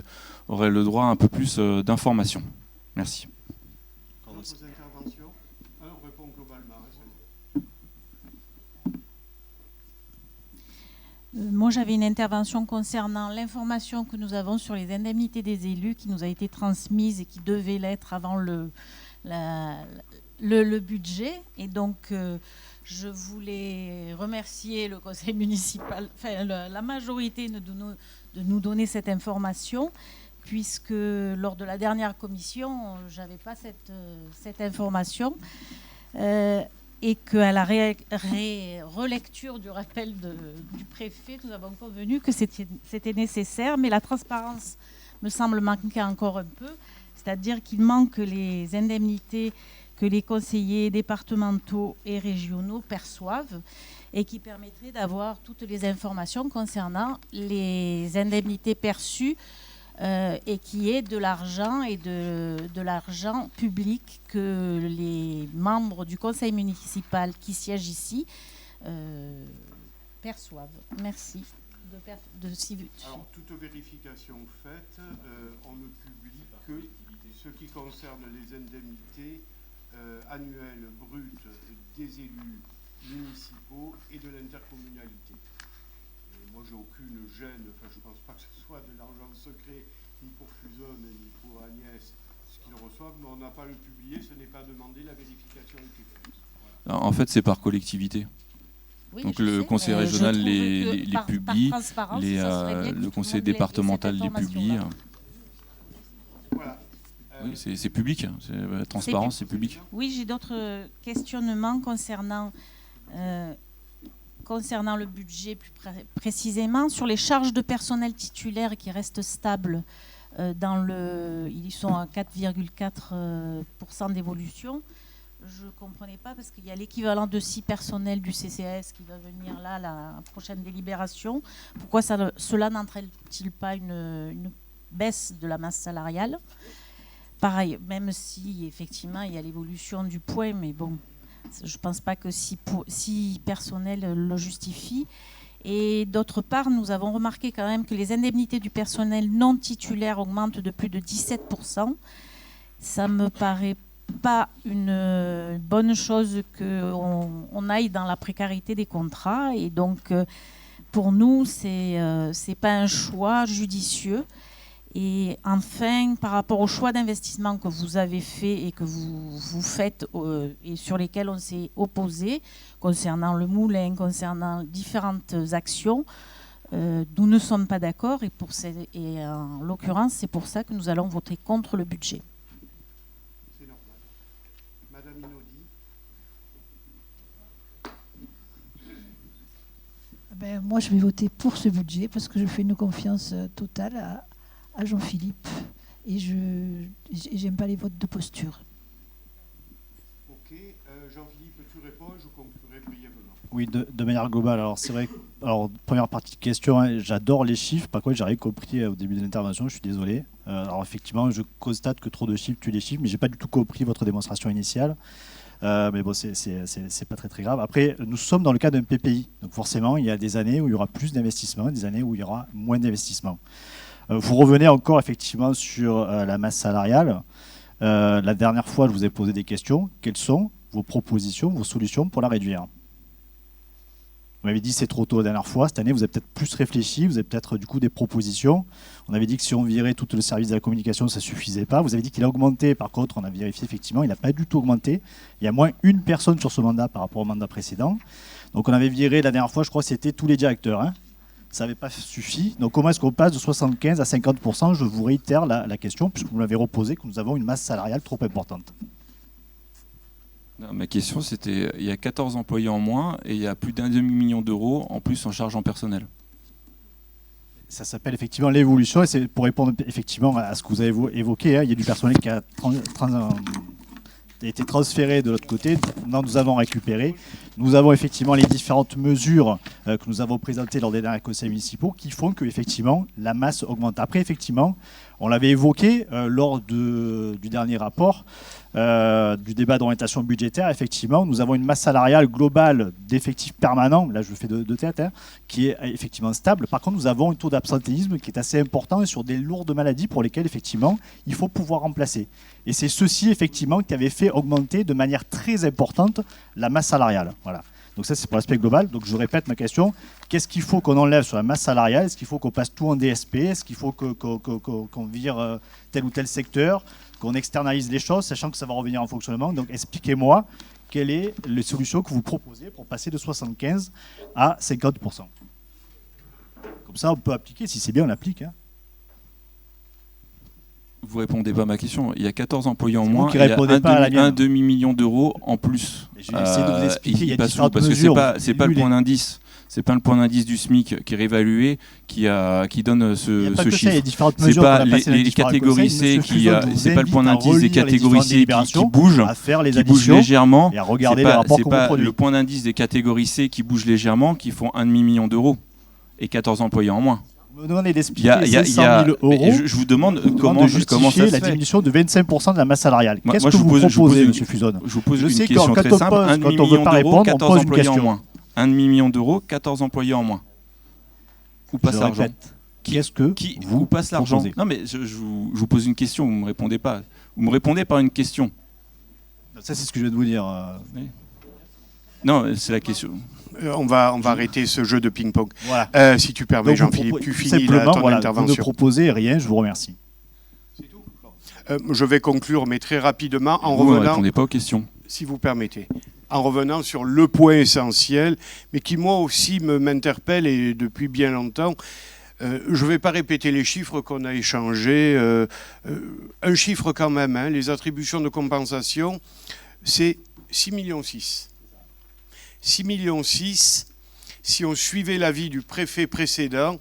auraient le droit à un peu plus d'informations. Merci. D'autres interventions? Alors, on répond globalement. Moi, j'avais une intervention concernant l'information que nous avons sur les indemnités des élus qui nous a été transmise et qui devait l'être avant le budget. Et donc, je voulais remercier le conseil municipal, enfin la majorité de nous donner cette information, puisque lors de la dernière commission, je n'avais pas cette information. Et qu'à la relecture du rappel du préfet, nous avons convenu que c'était nécessaire, mais la transparence me semble manquer encore un peu, c'est-à-dire qu'il manque les indemnités que les conseillers départementaux et régionaux perçoivent et qui permettraient d'avoir toutes les informations concernant les indemnités perçues et qui est de l'argent et de l'argent public que les membres du conseil municipal qui siègent ici perçoivent. Merci. Alors, toute vérification faite, on ne publie que ce qui concerne les indemnités annuelles brutes des élus municipaux et de l'intercommunalité. Moi, j'ai aucune gêne, enfin, je ne pense pas que ce soit de l'argent secret, ni pour Fusone, ni pour Agnès, ce qu'ils reçoivent, mais on n'a pas le publié, ce n'est pas demandé, la vérification a été faite. Voilà. En fait, c'est par collectivité. Oui, Donc je le sais, conseil mais je régional trouve les, que les par publie, transparence, ça serait bien que tout le le conseil monde ait départemental cette les publie. information-là. Voilà. Oui, c'est public, hein. La transparence, c'est public. Oui, j'ai d'autres questionnements concernant le budget plus précisément. Sur les charges de personnel titulaire qui restent stables, ils sont à 4,4% d'évolution. Je ne comprenais pas parce qu'il y a l'équivalent de 6 personnels du CCAS qui va venir là à la prochaine délibération. Pourquoi cela n'entraîne-t-il pas une baisse de la masse salariale? Pareil, même si effectivement il y a l'évolution du point, mais bon, je ne pense pas que si personnel le justifie. Et d'autre part, nous avons remarqué quand même que les indemnités du personnel non titulaire augmentent de plus de 17%. Ça me paraît pas une bonne chose qu'on aille dans la précarité des contrats. Et donc, pour nous, c'est pas un choix judicieux. Et enfin, par rapport au choix d'investissement que vous avez fait et que vous faites et sur lesquels on s'est opposé, concernant le moulin, concernant différentes actions, nous ne sommes pas d'accord et en l'occurrence, c'est pour ça que nous allons voter contre le budget. C'est normal. Madame Inaudi. Moi, je vais voter pour ce budget parce que je fais une confiance totale à Jean-Philippe et j'aime pas les votes de posture. Ok, Jean-Philippe, tu réponds, je conclurai brièvement. Oui, de manière globale. Alors c'est vrai. Alors première partie de question, hein, j'adore les chiffres. Par contre, j'ai rien compris au début de l'intervention. Je suis désolé. Alors effectivement, je constate que trop de chiffres tuent les chiffres, mais j'ai pas du tout compris votre démonstration initiale. Mais bon, c'est pas très très grave. Après, nous sommes dans le cas d'un PPI, donc forcément, il y a des années où il y aura plus d'investissement, des années où il y aura moins d'investissement. Vous revenez encore effectivement sur la masse salariale. La dernière fois, je vous ai posé des questions. Quelles sont vos propositions, vos solutions pour la réduire? Vous m'avez dit c'est trop tôt la dernière fois. Cette année, vous avez peut-être plus réfléchi. Vous avez peut-être du coup des propositions. On avait dit que si on virait tout le service de la communication, ça ne suffisait pas. Vous avez dit qu'il a augmenté. Par contre, on a vérifié effectivement, il n'a pas du tout augmenté. Il y a moins une personne sur ce mandat par rapport au mandat précédent. Donc on avait viré la dernière fois, je crois que c'était tous les directeurs. Hein. Ça n'avait pas suffi. Donc comment est-ce qu'on passe de 75 à 50%? Je vous réitère la question, puisque vous l'avez reposée, que nous avons une masse salariale trop importante. Non, ma question, c'était, il y a 14 employés en moins et il y a plus d'1,5 million d'euros en plus en charge en personnel. Ça s'appelle effectivement l'évolution, et c'est pour répondre effectivement à ce que vous avez évoqué. Hein, il y a du personnel qui a été transféré de l'autre côté. Nous avons récupéré. Nous avons effectivement les différentes mesures que nous avons présentées lors des derniers conseils municipaux qui font que effectivement la masse augmente. Après, effectivement, on l'avait évoqué lors du dernier rapport, du débat d'orientation budgétaire. Effectivement, nous avons une masse salariale globale d'effectifs permanents, là je fais de tête, hein, qui est effectivement stable. Par contre, nous avons un taux d'absentéisme qui est assez important et sur des lourdes maladies pour lesquelles effectivement il faut pouvoir remplacer. Et c'est ceci effectivement qui avait fait augmenter de manière très importante la masse salariale. Voilà. Donc ça c'est pour l'aspect global. Donc je répète ma question. Qu'est-ce qu'il faut qu'on enlève sur la masse salariale? Est-ce qu'il faut qu'on passe tout en DSP? Est-ce qu'il faut qu'on vire tel ou tel secteur? Qu'on externalise les choses, sachant que ça va revenir en fonctionnement. Donc expliquez-moi quelles sont les solutions que vous proposez pour passer de 75 à 50%. Comme ça, on peut appliquer. Si c'est bien, on applique. Hein. Vous répondez pas à ma question. Il y a 14 employés en moins. Qui Il y a un demi-million d'euros en plus. J'ai essayé de vous expliquer. Il y a différentes parce mesures. que c'est pas le point d'indice. C'est pas le point d'indice du SMIC qui est réévalué qui donne ce chiffre. Il y a différentes mesures. C'est pas les catégories C qui c'est pas le point d'indice des catégories C qui bougent légèrement. Et à regarder les rapports qu'on pas produit. le point d'indice des catégories C qui bougent légèrement qui font 1,5 million d'euros et 14 employés en moins. Vous me demandez d'expliquer 500 000 euros. Je vous demande comment ça se la fait. diminution de 25% de la masse salariale. Moi, Qu'est-ce que vous proposez, M. Fuzon? Je vous pose une question très simple. 1,5 million d'euros, 14 employés en moins. 1,5 million d'euros, 14 employés en moins. Où passe l'argent? Où passe l'argent? Non, mais je vous pose une question, vous ne me répondez pas. Vous me répondez par une question. Ça, c'est ce que je viens de vous dire. Oui. Non, c'est la question. On va arrêter ce jeu de ping-pong. Voilà. Si tu permets, Jean-Philippe, tu finis ton intervention. Vous ne proposez rien, je vous remercie. C'est tout. Je vais conclure, mais très rapidement, en vous revenant... ne répondez pas aux questions. Si vous permettez. en revenant sur le point essentiel, mais qui moi aussi m'interpelle et depuis bien longtemps. Je ne vais pas répéter les chiffres qu'on a échangés. Un chiffre quand même, hein, les attributions de compensation, c'est 6,6 millions. 6,6 millions, si on suivait l'avis du préfet précédent,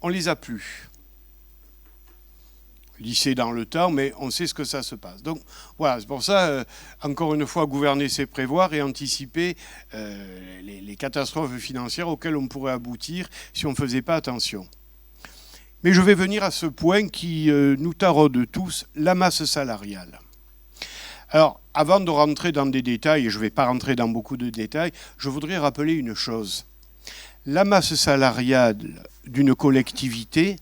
on ne les a plus. Lissé dans le temps, mais on sait ce que ça se passe. Donc voilà, c'est pour ça, encore une fois, gouverner, c'est prévoir et anticiper les catastrophes financières auxquelles on pourrait aboutir si on ne faisait pas attention. Mais je vais venir à ce point qui nous taraude tous, la masse salariale. Alors, avant de rentrer dans des détails, et je ne vais pas rentrer dans beaucoup de détails, je voudrais rappeler une chose. La masse salariale d'une collectivité,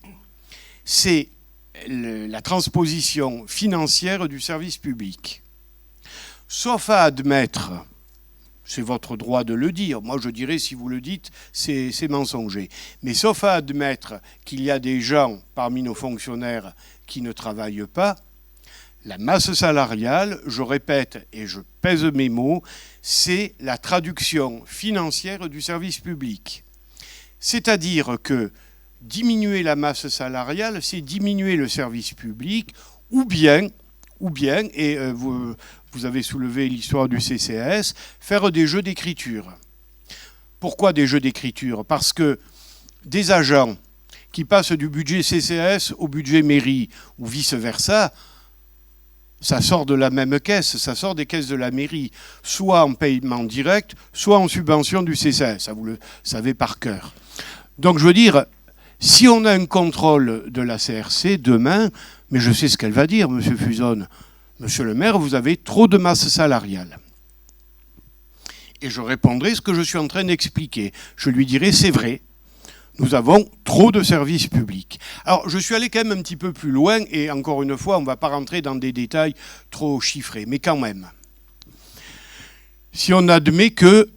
c'est la transposition financière du service public. Sauf à admettre, c'est votre droit de le dire, moi je dirais si vous le dites, c'est mensonger, mais sauf à admettre qu'il y a des gens parmi nos fonctionnaires qui ne travaillent pas, la masse salariale, je répète et je pèse mes mots, c'est la traduction financière du service public. C'est-à-dire que diminuer la masse salariale, c'est diminuer le service public, ou bien, et vous avez soulevé l'histoire du CCAS, faire des jeux d'écriture. Pourquoi des jeux d'écriture? Parce que des agents qui passent du budget CCAS au budget mairie, ou vice-versa, ça sort de la même caisse, ça sort des caisses de la mairie, soit en paiement direct, soit en subvention du CCAS, ça vous le savez par cœur. Donc je veux dire, si on a un contrôle de la CRC demain, mais je sais ce qu'elle va dire, M. Fuzon, Monsieur le maire, vous avez trop de masse salariale. Et je répondrai ce que je suis en train d'expliquer. Je lui dirai, c'est vrai, nous avons trop de services publics. Alors, je suis allé quand même un petit peu plus loin, et encore une fois, on ne va pas rentrer dans des détails trop chiffrés, mais quand même. Si on admet que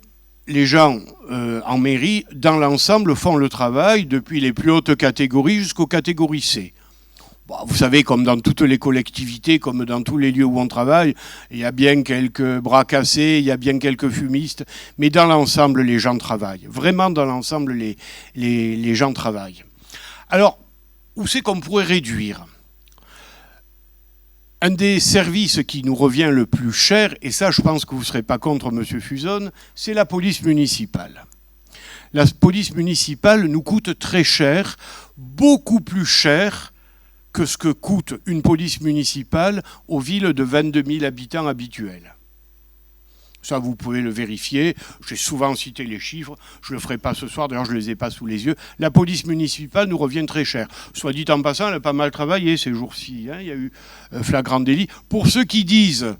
les gens en mairie, dans l'ensemble, font le travail depuis les plus hautes catégories jusqu'aux catégories C. Bon, vous savez, comme dans toutes les collectivités, comme dans tous les lieux où on travaille, il y a bien quelques bras cassés, il y a bien quelques fumistes, mais dans l'ensemble, les gens travaillent. Vraiment, dans l'ensemble, les gens travaillent. Alors, où c'est qu'on pourrait réduire ? Un des services qui nous revient le plus cher, et ça je pense que vous ne serez pas contre M. Fuzon, c'est la police municipale. La police municipale nous coûte très cher, beaucoup plus cher que ce que coûte une police municipale aux villes de 22 000 habitants habituels. Ça, vous pouvez le vérifier. J'ai souvent cité les chiffres. Je ne le ferai pas ce soir. D'ailleurs, je ne les ai pas sous les yeux. La police municipale nous revient très cher. Soit dit en passant, elle a pas mal travaillé ces jours-ci. Hein. Il y a eu flagrant délit. Pour ceux qui disent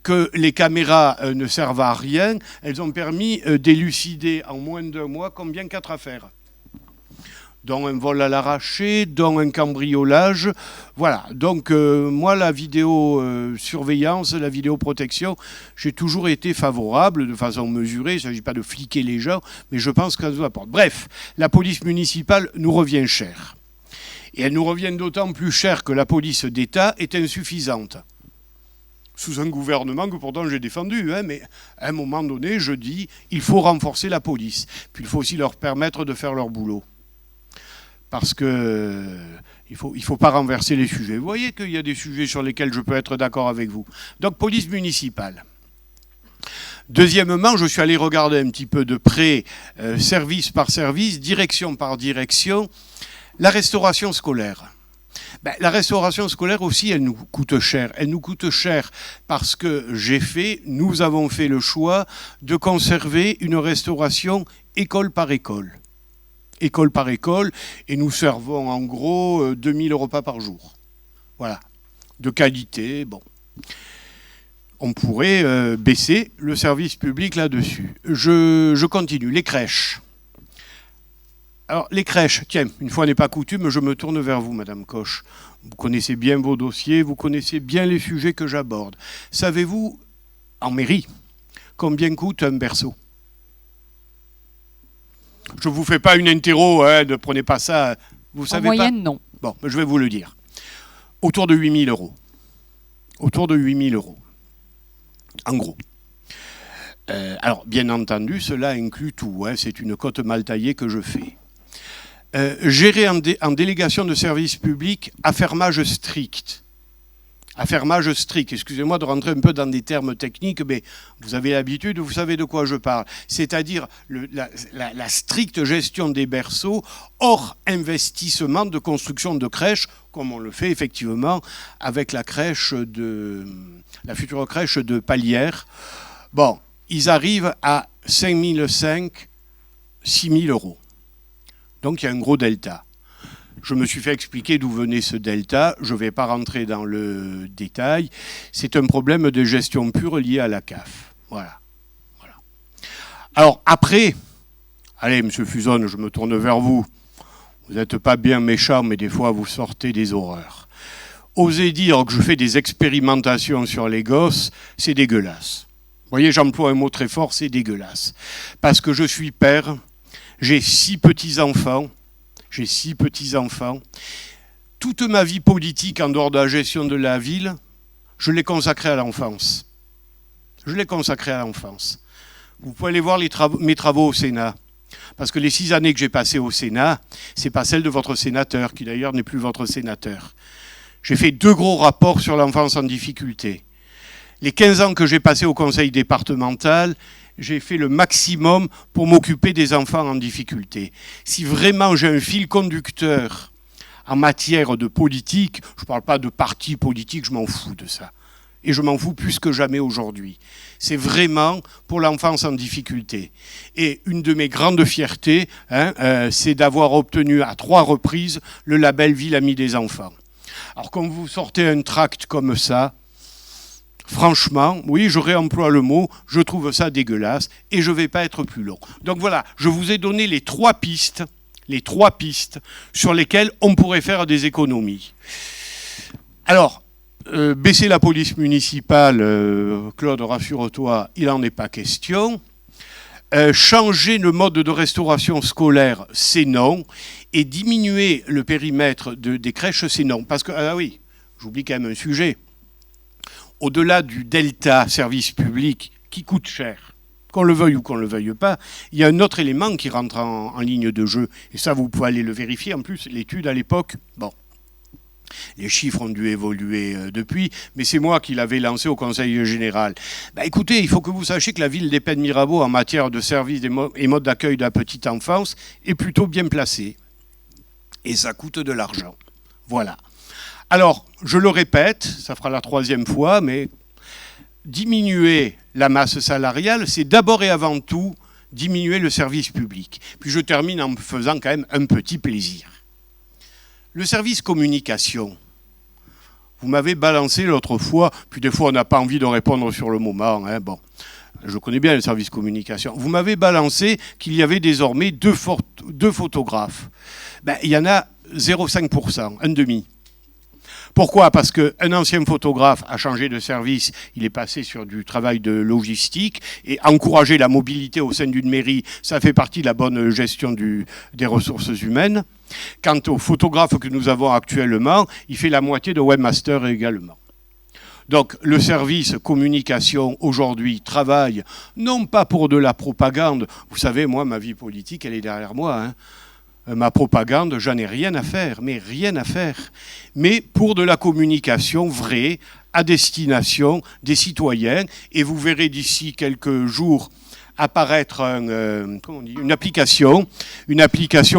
que les caméras ne servent à rien, elles ont permis d'élucider en moins d'un mois combien 4 affaires. Dont un vol à l'arraché, dont un cambriolage. Voilà. Donc, moi, la vidéosurveillance, la vidéoprotection, j'ai toujours été favorable de façon mesurée. Il ne s'agit pas de fliquer les gens, mais je pense que ça nous apporte. Bref, la police municipale nous revient cher. Et elle nous revient d'autant plus cher que la police d'État est insuffisante. Sous un gouvernement que pourtant j'ai défendu, hein, mais à un moment donné, je dis, il faut renforcer la police. Puis il faut aussi leur permettre de faire leur boulot. Parce qu'il ne faut pas renverser les sujets. Vous voyez qu'il y a des sujets sur lesquels je peux être d'accord avec vous. Donc, police municipale. Deuxièmement, je suis allé regarder un petit peu de près, service par service, direction par direction, la restauration scolaire. La restauration scolaire aussi, elle nous coûte cher. Elle nous coûte cher parce que nous avons fait le choix de conserver une restauration école par école. École par école, et nous servons en gros 2000 repas par jour. Voilà. De qualité, bon. On pourrait baisser le service public là-dessus. Je continue. Les crèches. Alors, les crèches, tiens, une fois n'est pas coutume, je me tourne vers vous, Madame Coche. Vous connaissez bien vos dossiers, vous connaissez bien les sujets que j'aborde. Savez-vous, en mairie, combien coûte un berceau ? Je ne vous fais pas une interro, hein, ne prenez pas ça. Vous savez en moyenne, pas ? Non. Bon, je vais vous le dire. Autour de 8 000 €. Autour de 8 000 €. En gros. Alors, bien entendu, cela inclut tout. Hein, c'est une cote mal taillée que je fais. Gérer en délégation de service public à fermage strict. À fermage strict, excusez-moi de rentrer un peu dans des termes techniques, mais vous avez l'habitude, vous savez de quoi je parle. C'est-à-dire la stricte gestion des berceaux hors investissement de construction de crèches, comme on le fait effectivement avec la future crèche de Palière. Bon, ils arrivent à 5 500, 6 000 euros. Donc il y a un gros delta. Je me suis fait expliquer d'où venait ce delta. Je ne vais pas rentrer dans le détail. C'est un problème de gestion pure lié à la CAF. Voilà. Alors après, allez, M. Fuzon, je me tourne vers vous. Vous n'êtes pas bien méchant, mais des fois vous sortez des horreurs. Oser dire que je fais des expérimentations sur les gosses, c'est dégueulasse. Vous voyez, j'emploie un mot très fort, c'est dégueulasse. Parce que je suis père, j'ai 6 petits-enfants. Toute ma vie politique en dehors de la gestion de la ville, je l'ai consacrée à l'enfance. Vous pouvez aller voir mes travaux au Sénat. Parce que les 6 années que j'ai passées au Sénat, ce n'est pas celle de votre sénateur, qui d'ailleurs n'est plus votre sénateur. J'ai fait 2 gros rapports sur l'enfance en difficulté. Les 15 ans que j'ai passés au conseil départemental, j'ai fait le maximum pour m'occuper des enfants en difficulté. Si vraiment j'ai un fil conducteur en matière de politique, je ne parle pas de parti politique, je m'en fous de ça. Et je m'en fous plus que jamais aujourd'hui. C'est vraiment pour l'enfance en difficulté. Et une de mes grandes fiertés, c'est d'avoir obtenu à 3 reprises le label Ville Amie des enfants. Alors quand vous sortez un tract comme ça, franchement, oui, je réemploie le mot, je trouve ça dégueulasse et je ne vais pas être plus long. Donc voilà, je vous ai donné les 3 pistes sur lesquelles on pourrait faire des économies. Alors, baisser la police municipale, Claude, rassure-toi, il n'en est pas question. Changer le mode de restauration scolaire, c'est non. Et diminuer le périmètre des crèches, c'est non. Parce que, ah oui, j'oublie quand même un sujet. Au-delà du delta service public qui coûte cher, qu'on le veuille ou qu'on ne le veuille pas, il y a un autre élément qui rentre en ligne de jeu. Et ça, vous pouvez aller le vérifier. En plus, l'étude à l'époque, bon, les chiffres ont dû évoluer depuis, mais c'est moi qui l'avais lancé au Conseil général. Écoutez, il faut que vous sachiez que la ville d'Épène-Mirabeau, en matière de services et modes d'accueil de la petite enfance, est plutôt bien placée. Et ça coûte de l'argent. Voilà. Alors, je le répète, ça fera la 3e fois, mais diminuer la masse salariale, c'est d'abord et avant tout diminuer le service public. Puis je termine en me faisant quand même un petit plaisir. Le service communication, vous m'avez balancé l'autre fois, puis des fois on n'a pas envie de répondre sur le moment. Bon, je connais bien le service communication. Vous m'avez balancé qu'il y avait désormais 2 photographes. Il y en a 0,5%, un demi. Pourquoi ? Parce qu'un ancien photographe a changé de service, il est passé sur du travail de logistique, et encourager la mobilité au sein d'une mairie, ça fait partie de la bonne gestion des ressources humaines. Quant au photographe que nous avons actuellement, il fait la moitié de webmaster également. Donc le service communication aujourd'hui travaille non pas pour de la propagande, vous savez, moi ma vie politique elle est derrière moi, ma propagande, j'en ai rien à faire, mais pour de la communication vraie, à destination des citoyens. Et vous verrez d'ici quelques jours apparaître une application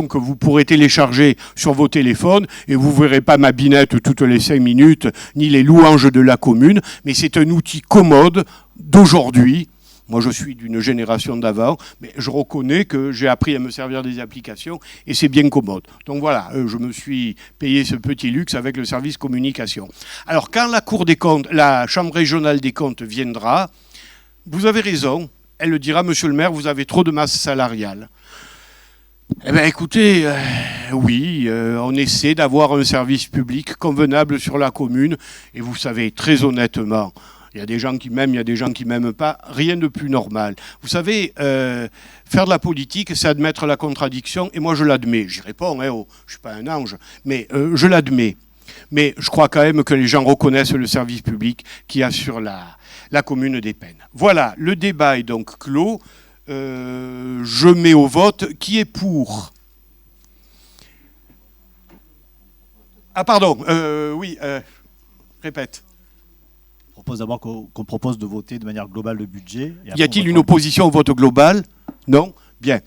que vous pourrez télécharger sur vos téléphones, et vous ne verrez pas ma binette toutes les 5 minutes, ni les louanges de la commune, mais c'est un outil commode d'aujourd'hui. Moi, je suis d'une génération d'avant, mais je reconnais que j'ai appris à me servir des applications et c'est bien commode. Donc voilà, je me suis payé ce petit luxe avec le service communication. Alors, quand la Cour des comptes, la Chambre régionale des comptes viendra, vous avez raison, elle dira, monsieur le maire, vous avez trop de masse salariale. Eh bien, écoutez, oui, on essaie d'avoir un service public convenable sur la commune, et vous savez, très honnêtement, il y a des gens qui m'aiment, il y a des gens qui ne m'aiment pas. Rien de plus normal. Vous savez, faire de la politique, c'est admettre la contradiction. Et moi, je l'admets. J'y réponds, je ne suis pas un ange, mais je l'admets. Mais je crois quand même que les gens reconnaissent le service public qu'il y a sur la commune des Pennes. Voilà, le débat est donc clos. Je mets au vote. Qui est pour? Ah pardon, oui, répète. Je propose d'abord qu'on propose de voter de manière globale le budget. Y a-t-il une opposition au vote global? Non? Bien.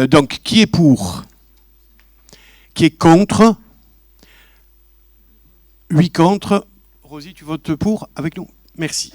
Donc, qui est pour? Qui est contre? 8 contre. Rosie, tu votes pour avec nous? Merci.